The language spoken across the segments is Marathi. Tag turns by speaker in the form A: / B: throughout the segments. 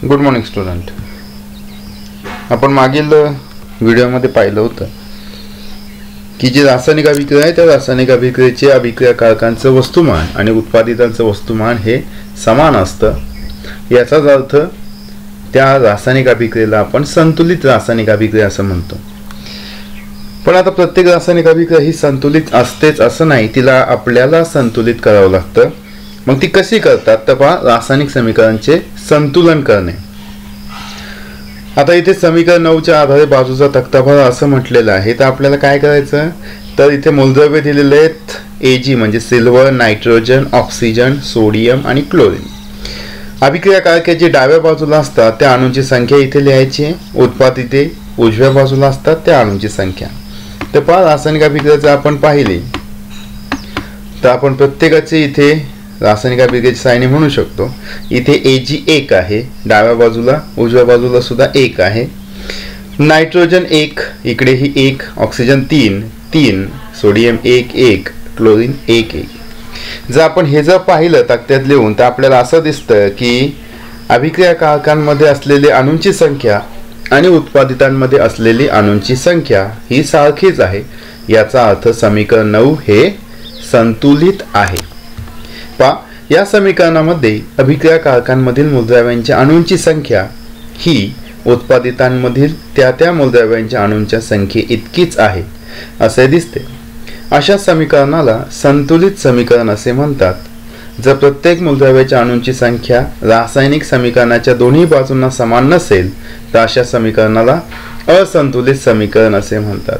A: Good morning student. आपण मागील व्हिडिओमध्ये पाहिलं होतं की जी रासायनिक अभिक्रिया आहे त्या रासायनिक अभिक्रियेचे अभिक्रियाकारकांचं वस्तुमान आणि उत्पादितांचं वस्तुमान हे समान असतं. याचाच अर्थ त्या रासायनिक अभिक्रियेला आपण संतुलित रासायनिक अभिक्रिया असं म्हणतो. पण आता प्रत्येक रासायनिक अभिक्रिया ही संतुलित असतेच असं नाही, तिला आपल्याला संतुलित करावं लागतं. मग ती कशी करतात तर पहा, रासायनिक समीकरणांचे संतुलन करणे. आता इथे समीकरण 9च्या आधारे बाजूचा तक्ता भरा असं म्हटलेलं आहे. तर आपल्याला काय करायचं तर इथे मूलद्रव्य दिलेले आहेत Ag म्हणजे सिल्वर, नायट्रोजन, ऑक्सिजन, सोडियम आणि क्लोरीन. अभिक्रियाकारके डाव्या बाजूला असतात त्या अणूंची संख्या इथे लिहायची. उत्पादिते उजव्या बाजूला असतात त्या अणूंची संख्या. तर पहा, रासायनिक अभिक्रिया जर आपण पाहिली तर आपण प्रत्येकाचे इथे रासायनिक अभिक्रियेची सारणी म्हणू शकतो. इथे Ag 1 आहे, डाव्या बाजूला उजव्या बाजूला सुद्धा 1 आहे. नायट्रोजन 1, इकडे ही 1, ऑक्सिजन 3, सोडियम 1, क्लोरीन 1. जर आपण हे जर पाहिलं तक्त्यात लिहून तर आपल्याला असं दिसतं की अभिक्रियाकारकांमध्ये असलेली अणूंची संख्या आणि उत्पादितांमध्ये असलेली अणूंची संख्या ही सारखीच आहे. याचा अर्थ समीकरण 9 हे संतुलित आहे. या समीकरणामध्ये अभिक्रियाकारकांमधील मूलद्रव्यांच्या अणूंची संख्या ही उत्पादितांमधील त्या मूलद्रव्यांच्या अणूंच्या संख्ये इतकीच आहे असे दिसते. अशा समीकरणाला संतुलित समीकरण असे म्हणतात. जर प्रत्येक मूलद्रव्याच्या अणूंची संख्या रासायनिक समीकरणाच्या दोन्ही बाजूंना समान नसेल तर अशा समीकरणाला असंतुलित समीकरण असे म्हणतात.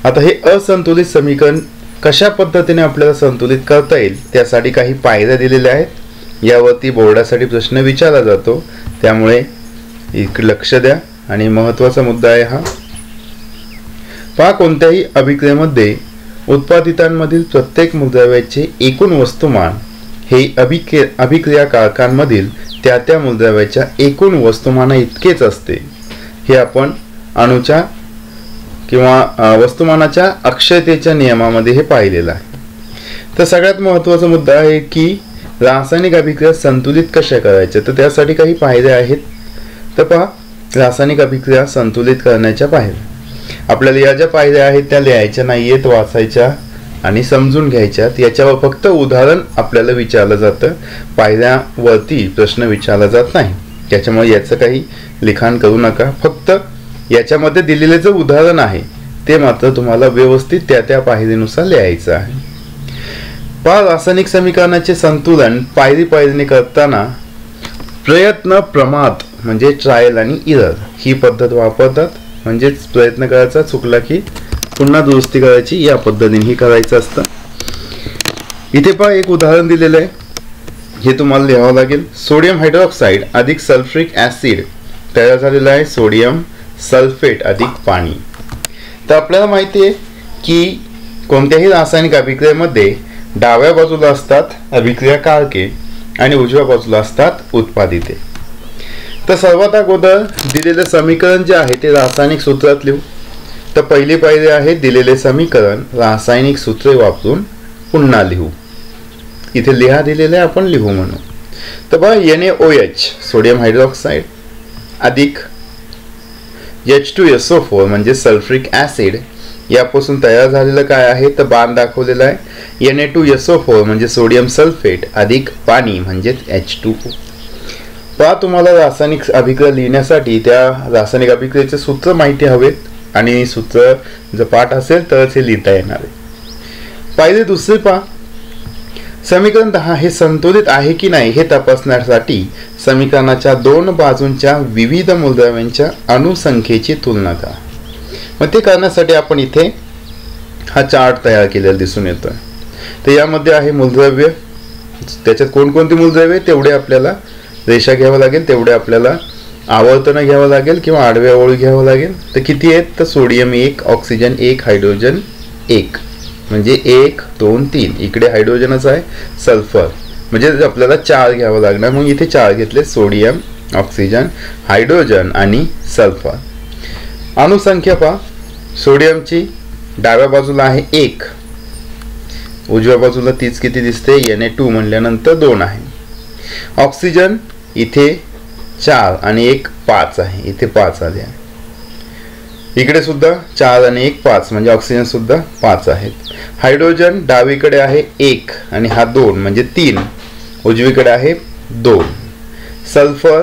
A: आता हे असंतुलित समीकरण कशा पद्धतीने आपल्याला संतुलित करता येईल त्यासाठी काही पायऱ्या दिलेल्या आहेत. यावरती बोर्डासाठी प्रश्न विचारला जातो, त्यामुळे इकडे लक्ष द्या. आणि महत्त्वाचा मुद्दा आहे हा. पहा, कोणत्याही अभिक्रियेमध्ये उत्पादितांमधील प्रत्येक मूलद्रव्याचे एकूण वस्तुमान हे अभिक्रियाकारकांमधील त्या मूलद्रव्याच्या एकूण वस्तुमाना इतकेच असते. हे आपण अणूच्या किंवा वस्तुमानाच्या अक्षयतेच्या नियमामध्ये हे पाहिलेलं आहे. तर सगळ्यात महत्त्वाचा मुद्दा आहे की रासायनिक अभिक्रिया संतुलित कशा करायच्या. तर त्यासाठी काही पायऱ्या आहेत. तर पहा, रासायनिक अभिक्रिया संतुलित करण्याच्या पायऱ्या. आपल्याला या ज्या पायऱ्या आहेत त्या लिहायच्या नाही आहेत, वाचायच्या आणि समजून घ्यायच्यात. याच्यावर फक्त उदाहरण आपल्याला विचारलं जातं, पायऱ्यावरती प्रश्न विचारला जात नाही. त्याच्यामुळे याचं काही लिखाण करू नका. फक्त याच्यामध्ये दिलेले जे उदाहरण आहे ते मात्र तुम्हाला व्यवस्थित त्या पायरीनुसार लिहायचं आहे. पहा, रासायनिक समीकरणाचे संतुलन पायरीने करताना प्रयत्न प्रमाद म्हणजे ट्रायल आणि इरर ही पद्धत वापरतात. म्हणजेच प्रयत्न करायचा, चुकला की पुन्हा दुरुस्ती करायची, या पद्धतीने ही करायचं असतं. इथे पहा, एक उदाहरण दिलेलं आहे, हे तुम्हाला लिहावं लागेल. सोडियम हायड्रॉक्साईड अधिक सल्फ्रिक ऍसिड तयार झालेला आहे सोडियम सल्फेट अधिक पाणी. तर आपल्याला माहिती आहे की कोणत्याही रासायनिक अभिक्रियेमध्ये डाव्या बाजूला असतात अभिक्रियाकारके आणि उजव्या बाजूला असतात उत्पादिते. तर सर्वात अगोदर दिलेले समीकरण जे आहे ते रासायनिक सूत्रात लिहू. तर पहिली पायरी आहे दिलेले समीकरण रासायनिक सूत्रे वापरून पुन्हा लिहू. इथे लिहा दिलेले आपण लिहू म्हणू. तर बघा, NaOH सोडियम हायड्रॉक्साईड अधिक H2SO4 म्हणजे सल्फ्रिक ऍसिड यापासून तयार झालेलं काय आहे तर बाण दाखवलेला आहे. Na2SO4 म्हणजे सोडियम सल्फेट अधिक पाणी म्हणजे H2O. पहा, तुम्हाला रासायनिक अभिक्रिया लिहिण्यासाठी त्या रासायनिक अभिक्रियेचे सूत्र माहिती हवेत आणि सूत्र जर पाठ असेल तरच हे लिहिता येणार आहे. पायरी दुसरी पहा, समीकरण 10 हे संतुलित आहे की नाही हे तपासण्यासाठी समीकरणाच्या दोन बाजूंच्या विविध मूलद्रव्यांच्या अणुसंख्येची तुलना करा. मग ते करण्यासाठी आपण इथे हा चार्ट तयार केलेला दिसून येतोय. तर यामध्ये आहे मूलद्रव्य, त्याच्यात कोणकोणती मूलद्रव्य तेवढे आपल्याला रेषा घ्यावं लागेल, तेवढे आपल्याला आवर्तनं घ्यावं लागेल किंवा आडव्या ओळी घ्यावं लागेल. तर किती आहेत तर सोडियम 1, ऑक्सिजन 1, हायड्रोजन 1 म्हणजे 1, 2, 3. इकडे हायड्रोजनच आहे, सल्फर म्हणजे आपल्याला 4 घ्यावं लागणार. मग इथे 4 घेतले, सोडियम, ऑक्सिजन, हायड्रोजन आणि सल्फर. अणुसंख्या पहा, सोडियमची डाव्या बाजूला आहे 1, उजव्या बाजूला तीच किती दिसते Na2 म्हणल्यानंतर 2 आहे. ऑक्सिजन इथे 4 आणि 1 5 आहे, इथे 5 आले आहे. इकडे सुद्धा 4 आणि 1 5 म्हणजे ऑक्सिजन सुद्धा 5 आहेत. हायड्रोजन डावीकडे आहे 1 आणि हा 2 म्हणजे 3, उजवीकडे आहे 2. सल्फर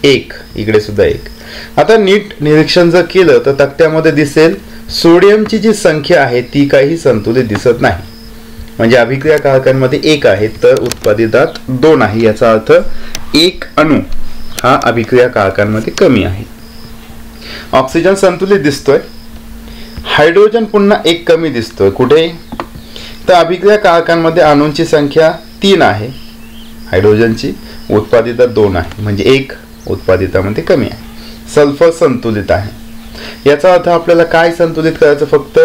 A: 1, इकडे सुद्धा 1. आता नीट निरीक्षण जर केलं तर तक्त्यामध्ये दिसेल सोडियमची जी संख्या आहे ती काही संतुलित दिसत नाही. म्हणजे अभिक्रिया कारकांमध्ये 1 आहे तर उत्पादितात 2 आहे, याचा अर्थ 1 अणू हा अभिक्रिया कारकांमध्ये कमी आहे. ऑक्सिजन संतुलित दिसतोय, हायड्रोजन पुन्हा 1 कमी दिसतोय. कुठे? तर अभिक्रिया कारकांमध्ये अणूंची संख्या 3 आहे, हायड्रोजनची उत्पादितात 2 आहे, म्हणजे 1 उत्पादितामध्ये कमी आहे. सल्फर संतुलित आहे, याचा अर्थ आपल्याला काय संतुलित करायचं? फक्त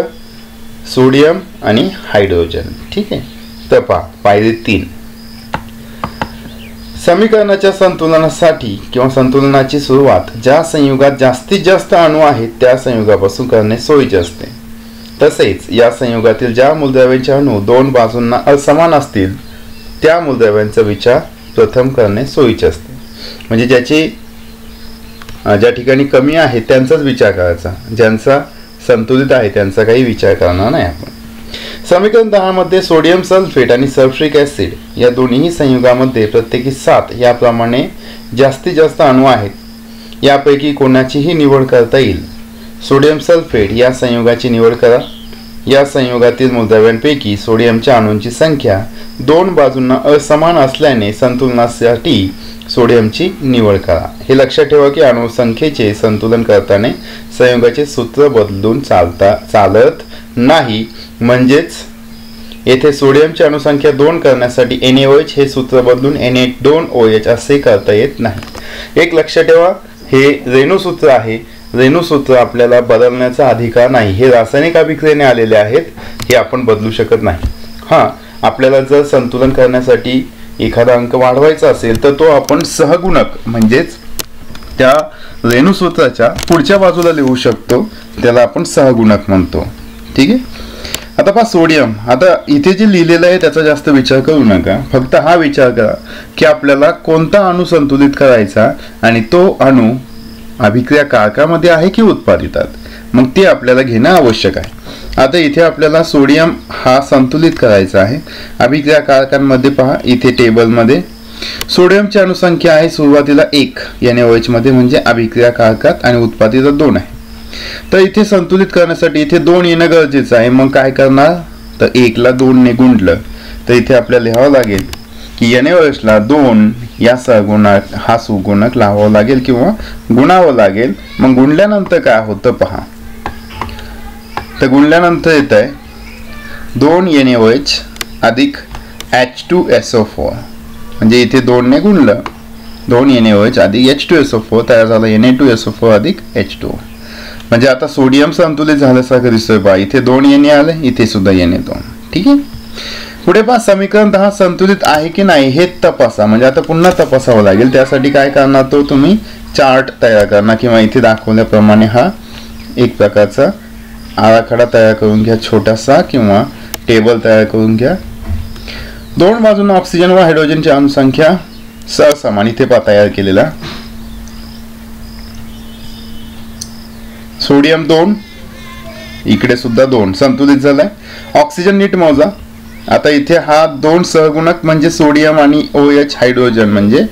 A: सोडियम आणि हायड्रोजन. ठीक आहे. तर पायरी 3, समीकरणाच्या संतुलनासाठी किंवा संतुलनाची सुरुवात ज्या संयुगात जास्तीत जास्त अणू आहेत त्या संयुगापासून करणे सोयीचे असते. तसेच या संयुगातील ज्या मूलद्रव्यांचे अणू 2 बाजूंना असमान असतील त्या मूलद्रव्यांचा विचार प्रथम करणे सोयीचे असते. म्हणजे ज्या ठिकाणी कमी आहे त्यांचाच विचार करायचा, ज्यांचा संतुलित आहे त्यांचा काही विचार करणार नाही आपण. समीकरण 10 मध्ये सोडियम सल्फेट आणि सल्फ्युरिक ऍसिड या दोन्ही संयुगामध्ये प्रत्येकी 7 याप्रमाणे जास्तीत जास्त अणू आहेत. यापैकी कोणाचीही निवड करता येईल. सोडियम सल्फेट या संयुगाची निवड करा. या संयुगातील मूलद्रव्यांपैकी सोडियमच्या अणूंची संख्या 2 बाजूंना असमान असल्याने संतुलनासाठी सोडियमची निवड करा. हे लक्षात ठेवा की अणू संख्येचे संतुलन करताना संयुगाचे सूत्र बदलून चालत नाही. म्हणजेच येथे सोडियमची अणुसंख्या 2 करण्यासाठी NaOH हे सूत्र बदलून Na2OH असे करता येत नाही. एक लक्षात ठेवा, हे रेणूसूत्र आहे. रेणूसूत्र आपल्याला बदलण्याचा अधिकार नाही. हे रासायनिक अभिक्रियेने आलेले आहेत, हे आपण बदलू शकत नाही. हां, आपल्याला जर संतुलन करण्यासाठी एखादा अंक वाढवायचा असेल तर तो आपण सहगुणक म्हणजेच त्या रेणूसूत्राच्या पुढच्या बाजूला लिहू शकतो, त्याला आपण सहगुणक म्हणतो. ठीक आहे. आता पहा सोडियम, आता इथे जे लिहिलेलं आहे त्याचा जास्त विचार करू नका, फक्त हा विचार करा की आपल्याला कोणता अणू संतुलित करायचा आणि तो अणू अभिक्रिया कारकामध्ये आहे की उत्पादितात, मग ते आपल्याला घेणं आवश्यक आहे. आता इथे आपल्याला सोडियम हा संतुलित करायचा आहे अभिक्रिया कारकांमध्ये. पहा इथे टेबलमध्ये सोडियमची अणुसंख्या आहे सुरुवातीला 1 NaOH मध्ये, म्हणजे अभिक्रिया कारकात, आणि उत्पादितात 2 आहे. तर इथे संतुलित करण्यासाठी इथे 2 येणं गरजेचं आहे. मग काय करणार? तर 1 ला 2 ने गुणलं तर इथे आपल्याला लिहावं लागेल की NaOH ला 2 या सहगुणक हा सुगुणक लावावं लागेल किंवा गुणावं लागेल. मग गुणल्यानंतर काय होतं पहा, तर गुणल्यानंतर येत आहे 2 NaOH अधिक H2SO4, म्हणजे इथे 2 ने गुणलं 2 NaOH अधिक H2SO4 तयार झाला Na2SO4 अधिक H2. म्हणजे आता सोडियम संतुलित झाल्यासारखं दिसतोय पहा, इथे 2 Na आले, इथे सुद्धा Na2. ठीक आहे. पुढे पहा समीकरण 10 संतुलित आहे की नाही हे तपासा. म्हणजे आता पुन्हा तपासावं लागेल. त्यासाठी काय करणार, तो तुम्ही चार्ट तयार करणार किंवा इथे दाखवल्याप्रमाणे हा एक प्रकारचा आराखडा तयार करून घ्या छोटासा, किंवा टेबल तयार करून घ्या. 2 बाजूंना ऑक्सिजन व हायड्रोजनची अणुसंख्या सहसमान इथे पहा तयार केलेला. सोडियम 2, इकडे सुद्धा 2 संतुलित झालाय. ऑक्सिजन नीट मोजा. आता इथे हा 2 सहगुणक म्हणजे सोडियम आणि OH हायड्रोजन, म्हणजे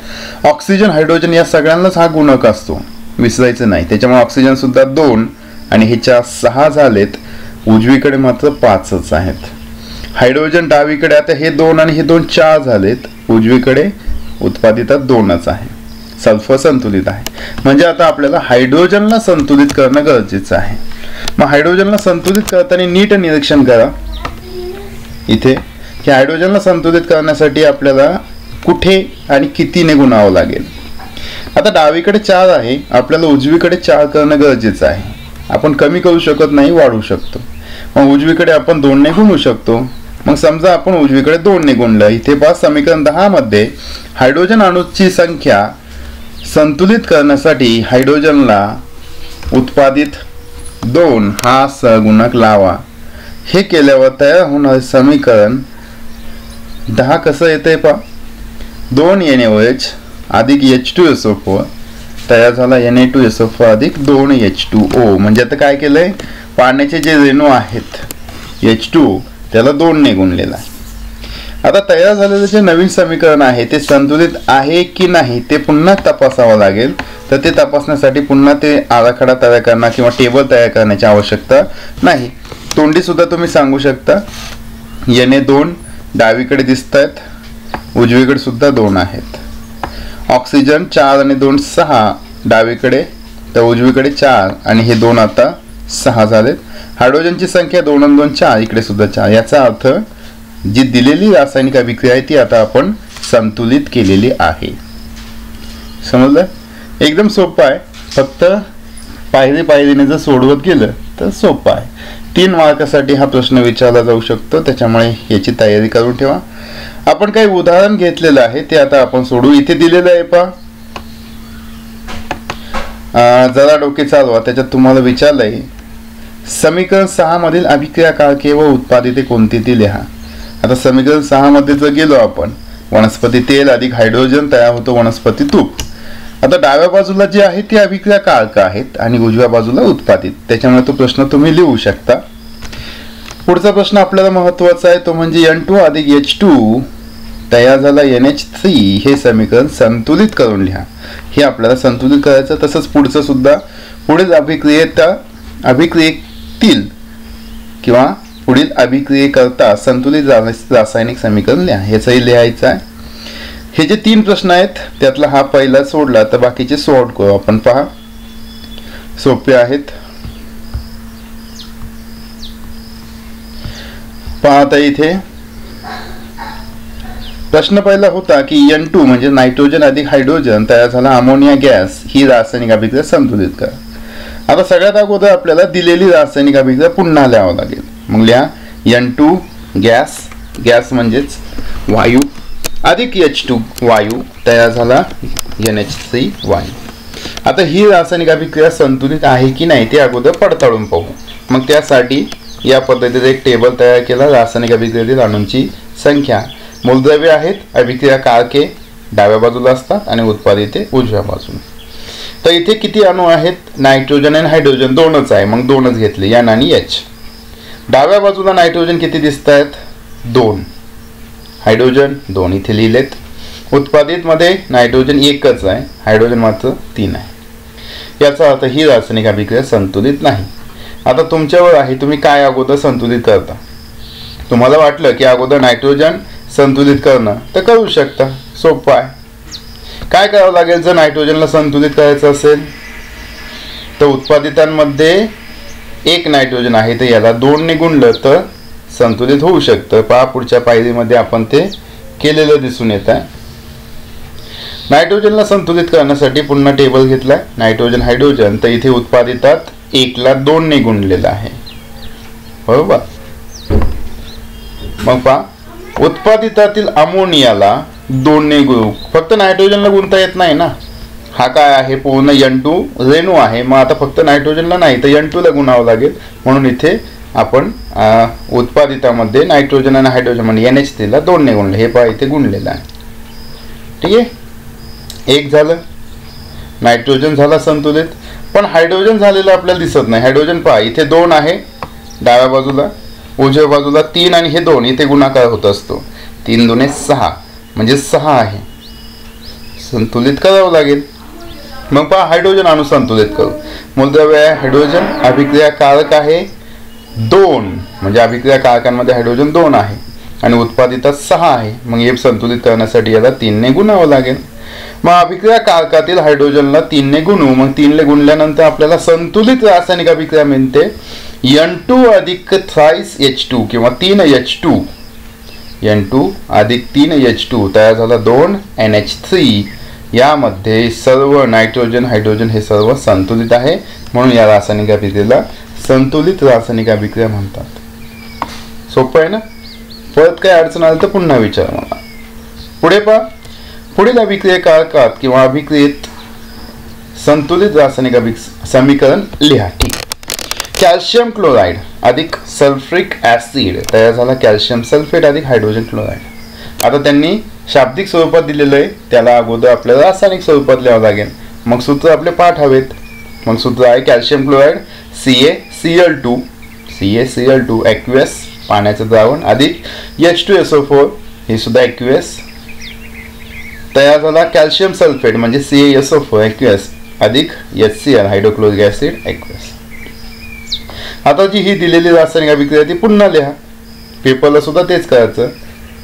A: ऑक्सिजन हायड्रोजन या सगळ्यांनाच हा गुणक असतो, विसरायचं नाही. त्याच्यामुळे ऑक्सिजन सुद्धा 2 आणि ह्याच्या 6 झालेत, उजवीकडे मात्र 5च आहेत. हायड्रोजन डावीकडे, आता हे 2 आणि हे 2 4 झालेत, उजवीकडे उत्पादितात 2च आहे. सल्फर संतुलित आहे. म्हणजे आता आपल्याला हायड्रोजनला संतुलित करणं गरजेचं आहे. मग हायड्रोजनला संतुलित करताना नीट निरीक्षण करा इथे की हायड्रोजनला संतुलित करण्यासाठी आपल्याला कुठे आणि कितीने गुणावं लागेल. आता डावीकडे 4 आहे, आपल्याला उजवीकडे 4 करणं गरजेचं आहे. आपण कमी करू शकत नाही, वाढवू शकतो. मग उजवीकडे आपण 2 ने गुणू शकतो. मग समजा आपण उजवीकडे 2 ने गुणलं, इथे पहा समीकरण 10 मध्ये हायड्रोजन अणूची संख्या संतुलित करण्यासाठी हायड्रोजनला उत्पादित 2 हा सहगुणक लावा. हे केल्यावर तयार होणारे समीकरण 10 कसं येतंय पहा, 2 NaOH अधिक H2SO4 तयार झाला Na2SO4 अधिक 2H2O. म्हणजे आता काय केलंय, पाण्याचे जे रेणू आहेत H2 त्याला 2 ने गुणलेला आहे. आता तयार झालेलं जे नवीन समीकरण आहे ते संतुलित आहे की नाही ते पुन्हा तपासावं लागेल. तर ते तपासण्यासाठी पुन्हा ते आराखडा तयार करणं किंवा टेबल तयार करण्याची आवश्यकता नाही. तोंडी सुद्धा तुम्ही सांगू शकता Na2 डावीकडे दिसत आहेत, उजवीकडे सुद्धा 2 आहेत. ऑक्सिजन 4 आणि 2 6 डावीकडे, तर उजवीकडे 4 आणि हे 2 आता 6 झालेत. हायड्रोजनची संख्या 2 आणि 2 4, इकडे सुद्धा 4. याचा अर्थ जी दिलेली रासायनिक अभिक्रिया आहे ती आता आपण संतुलित केलेली आहे. समजलं? एकदम सोपं आहे. फक्त पायरीने जर सोडवत गेलं तर सोपं आहे. 3 मार्कासाठी हा प्रश्न विचारला जाऊ शकतो, त्याच्यामुळे याची तयारी करून ठेवा. आपण काही उदाहरण घेतलेलं आहे ते आता आपण सोडू. इथे दिलेलं आहे पहा, जरा डोके चालवा. त्याच्यात तुम्हाला विचारलंय समीकरण 6 मधील अभिक्रिया कारके व उत्पादिते कोणती ती लिहा. आता समीकरण 6 मध्ये जर गेलो आपण, वनस्पती तेल अधिक हायड्रोजन तयार होतो वनस्पती तूप. आता डाव्या बाजूला जे आहे ते अभिक्रिया कारक आहेत आणि उजव्या बाजूला उत्पादित. त्याच्यामुळे तो प्रश्न तुम्ही लिहू शकता. पुढचा प्रश्न आपल्याला महत्त्वाचा आहे तो म्हणजे N2 अधिक H2 तयार झाला NH3 हे समीकरण संतुलित करून लिहा. हे आपल्याला संतुलित करायचं. तसंच पुढचं सुद्धा पुढील अभिक्रियेतील किंवा पुढील अभिक्रियेकरता संतुलित रासायनिक समीकरण लिहा. ह्याचंही लिहायचं आहे. हे जे 3 प्रश्न आहेत त्यातला हा पहिला सोडला तर बाकीचे सॉर्ट करू आपण. पहा, सोपे आहेत. पहा आता इथे प्रश्न पहिला होता की N2 म्हणजे नायट्रोजन अधिक हायड्रोजन तयार झाला अमोनिया गॅस ही रासायनिक अभिक्रिया संतुलित करा. आता सगळ्यात अगोदर आपल्याला दिलेली रासायनिक अभिक्रिया पुन्हा लिहावं लागेल. मग लिहा N2 गॅस म्हणजेच वायू अधिक H2 वायू तयार झाला NH3 वायू. आता ही रासायनिक अभिक्रिया संतुलित आहे की नाही ते अगोदर पडताळून पाहू. मग त्यासाठी या पद्धतीने एक टेबल तयार केला. रासायनिक अभिक्रियेतील अणूंची संख्या, मूलद्रव्ये आहेत, अभिक्रिया कारके डाव्या बाजूला असतात आणि उत्पादिते उजव्या बाजूला. तर इथे किती अणू आहेत, नायट्रोजन आणि हायड्रोजन 2च आहे, मग 2च घेतले N आणि H. डाव्या बाजूला नायट्रोजन किती दिसत आहेत, 2, हायड्रोजन 2 इथे लिहिलेत. उत्पादित मध्ये नायट्रोजन 1च आहे, हायड्रोजन मात्र 3 आहे. याचा अर्थ ही रासायनिक अभिक्रिया संतुलित नाही. आता तुमच्यावर आहे तुम्ही काय अगोदर संतुलित करता. तुम्हाला वाटलं की अगोदर नायट्रोजन संतुलित करणं तर करू शकता, सोपं आहे. काय करावं लागेल जर नायट्रोजनला संतुलित करायचं असेल तर उत्पादितांमध्ये 1 नायट्रोजन आहे तर याला 2 ने गुणलं तर संतुलित होऊ शकतं. पहा पुढच्या पायरीमध्ये आपण ते केलेलं दिसून येत आहे. नायट्रोजनला संतुलित करण्यासाठी पुन्हा टेबल घेतला नायट्रोजन हायड्रोजन, तर इथे उत्पादितात 1 ला 2 ने गुणलेला आहे, बरोबर. मग पहा उत्पादितातील अमोनियाला 2 ने गुणू. फक्त नायट्रोजनला गुणता येत नाही ना, हा काय आहे पूर्ण N2 रेणू आहे. मग आता फक्त नायट्रोजनला नाही तर N2 ला गुणावं लागेल. म्हणून इथे आपण उत्पादितामध्ये नायट्रोजन आणि हायड्रोजन म्हणजे NH3 ला 2 ने गुणले. हे पहा इथे गुणलेलं आहे, ठीक आहे. 1 झालं, नायट्रोजन झाला संतुलित. पण हायड्रोजन झालेलं आपल्याला दिसत नाही. हायड्रोजन पहा इथे 2 आहे डाव्या बाजूला, उजव्या बाजूला 3 आणि हे 2 इथे गुणाकार होत असतो. 3 दुने 6 म्हणजे 6 आहे, संतुलित करावं लागेल. मग पहा हायड्रोजन अणू संतुलित करू. मूलद्रव्य आहे हायड्रोजन, अभिक्रिया कारक आहे 2 म्हणजे अभिक्रिया कारकांमध्ये हायड्रोजन 2 आहे आणि उत्पादितात 6 आहे. मग हे संतुलित करण्यासाठी याला 3 ने गुणावं लागेल. मग अभिक्रिया कारकातील हायड्रोजनला 3 ने गुणू. मग 3 ने गुणल्यानंतर आपल्याला संतुलित रासायनिक अभिक्रिया मिळते N2 अधिक 3H2 किंवा 3H2. N2 अधिक 3H2 तयार झाला 2 NH3. यामध्ये सर्व नायट्रोजन हायड्रोजन हे सर्व संतुलित आहे, म्हणून या रासायनिक अभिक्रियेला संतुलित रासायनिक अभिक्रिया म्हणतात. सोपं आहे ना. परत काही अडचण आली तर पुन्हा विचार मला. पुढे पहा, पुढील अभिक्रिया कारकात किंवा अभिक्रियेत संतुलित रासायनिक समीकरण लिहा. ठीक. कॅल्शियम क्लोराइड अधिक सल्फ्रिक ऍसिड तयार झाला कॅल्शियम सल्फेट अधिक हायड्रोजन क्लोराइड. आता त्यांनी शाब्दिक स्वरूपात दिलेलं आहे, त्याला अगोदर आपल्याला रासायनिक स्वरूपात लिहावं लागेल. मग सूत्र आपले पाठ हवेत. मग सूत्र आहे कॅल्शियम क्लोराईड CaCl2 ॲक्वियस पाण्याचं द्रावण अधिक H2SO4 हे सुद्धा ॲक्वियस. तयार झाला कॅल्शियम सल्फेट म्हणजे CaSO4 ॲक्वियस अधिक HCl हायड्रोक्लोरिक ॲसिड ॲक्वियस. आता जी ही दिलेली रासायनिक अभिक्रिया ती पुन्हा लिहा. पेपरला सुद्धा तेच करायचं.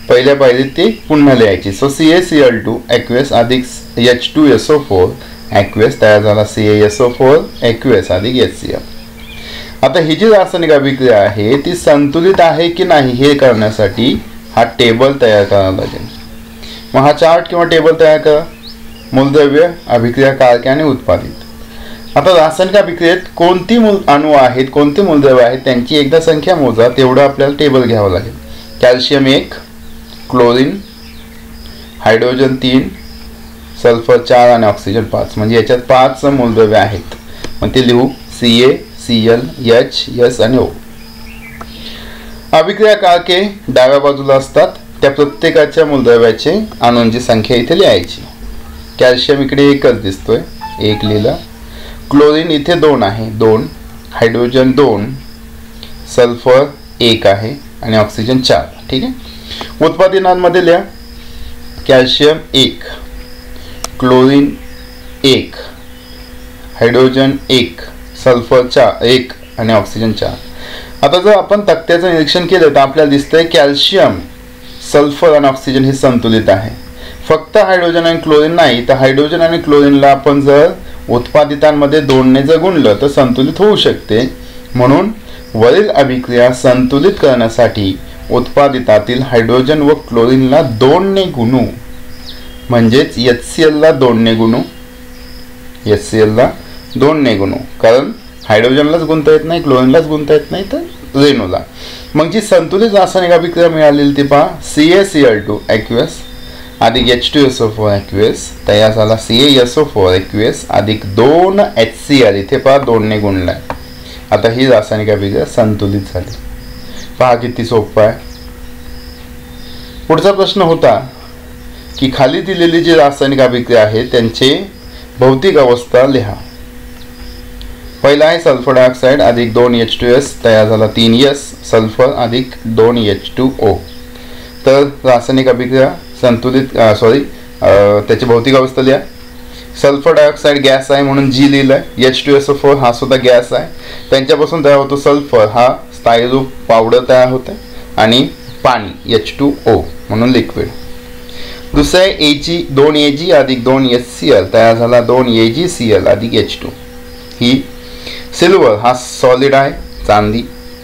A: पहिल्या पायरीत ती पुन्हा लिहायची. सो CaCl2 ॲक्वियस अधिक H2SO4 ॲक्वियस तयार झाला CaSO4 ॲक्वियस अधिक HCl. आता ही जी रासायनिक अभिक्रिया आहे ती संतुलित आहे की नाही हे करण्यासाठी हा टेबल तयार करावा लागेल. मग हा चार्ट किंवा टेबल तयार करा. मूलद्रव्य, अभिक्रिया कारके आणि उत्पादित. आता रासायनिक अभिक्रियेत कोणती अणू आहेत, कोणती मूलद्रव्य आहेत त्यांची एकदा संख्या मोजा. तेवढं आपल्याला टेबल घ्यावं लागेल. कॅल्शियम 1, क्लोरीन, हायड्रोजन 3, सल्फर 4 आणि ऑक्सिजन 5. म्हणजे याच्यात 5 मूलद्रव्य आहेत. मग ते लिहू Ca, Cl, H, S आणि O. अभिक्रिया कारके डाव्या बाजूला असतात. त्या प्रत्येकाच्या मूलद्रव्याचे अणूंची संख्या इथे लिहायची. कॅल्शियम इकडे एकच दिसतोय, 1 लिहिलं. क्लोरीन इथे 2 आहे, 2. हायड्रोजन 2, सल्फर 1 आहे आणि ऑक्सिजन 4. ठीक आहे. उत्पादनांमध्ये लिहा कॅल्शियम 1, क्लोरीन 1, हायड्रोजन 1, सल्फर 1 आणि ऑक्सिजन 4. आता जर आपण तक्त्याचं निरीक्षण केलं तर आपल्याला दिसतंय कॅल्शियम, सल्फर आणि ऑक्सिजन हे संतुलित आहे. फक्त हायड्रोजन आणि क्लोरीन नाही. तर हायड्रोजन आणि क्लोरीनला आपण जर उत्पादितांमध्ये 2ने जर गुणलं तर संतुलित होऊ शकते. म्हणून वरील अभिक्रिया संतुलित करण्यासाठी उत्पादितातील हायड्रोजन व क्लोरीनला 2ने गुणू. म्हणजेच HClला 2ने गुणू, HClला 2ने गुणू. कारण हायड्रोजनलाच गुंता येत नाही, क्लोरीनलाच गुंता येत नाही तर रेणूला. मग जी संतुलित रासायनिक अभिक्रिया मिळालेली ती पहा. CaCl2 ॲक्वियस अधिक H2SO4 ॲक्वियस तयार झाला CaSO4 ॲक्वियस अधिक 2 HCl. इथे पहा 2ने गुणलाय. आता ही रासायनिक अभिक्रिया संतुलित झाली. पहा किती सोपं आहे. पुढचा प्रश्न होता की खाली दिलेली जी रासायनिक अभिक्रिया आहे त्यांचे भौतिक अवस्था लिहा. पहिला आहे सल्फर डायऑक्साईड अधिक 2 H2S तयार झाला 3S सल्फर अधिक 2 H2O. तर रासायनिक अभिक्रिया संतुलित त्याची भौतिक अवस्था लिहा. सल्फर डायऑक्साईड गॅस आहे म्हणून G लिहिलाय. H2SO4 हा सुद्धा गॅस आहे. त्यांच्यापासून तयार होतो सल्फर हा स्थायीरूप पावडर तयार होते आणि पाणी H2O म्हणून लिक्विड. दुसरा आहे Ag 2Ag अधिक 2 HCl तयार झाला 2 AgCl अधिक H2. ही सिल्वर हा सॉलिड आहे चांदी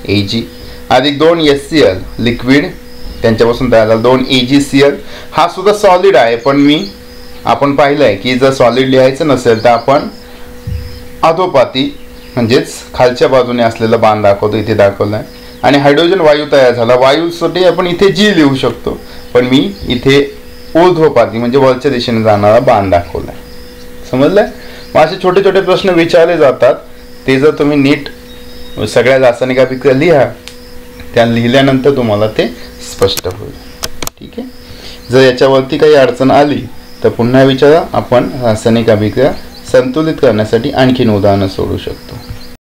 A: Ag अधिक 2 HCl लिक्विड त्यांच्यापासून तयार झाला 2 AgCl. हा सुद्धा सॉलिड आहे पण आपण पाहिलंय की जर सॉलिड लिहायचं नसेल तर आपण अधोपाती म्हणजेच खालच्या बाजूने असलेला बाण दाखवतो. इथे दाखवलाय. आणि हायड्रोजन वायू तयार झाला. वायूसाठी आपण इथे G लिहू शकतो पण मी इथे ऊर्ध्वपाती म्हणजे वरच्या दिशेने जाणारा बाण दाखवलाय. समजलंय. मग असे छोटे छोटे प्रश्न विचारले जातात. ते जर तुम्ही नीट सगळ्या रासायनिक अभिक्रिया लिहा. त्या लिहिल्यानंतर तुम्हाला ते स्पष्ट होईल. ठीक आहे. जर याच्यावरती काही अडचण आली तर पुन्हा विचारा. आपण रासायनिक अभिक्रिया संतुलित करण्यासाठी आणखीन उदाहरणं सोडू शकतो.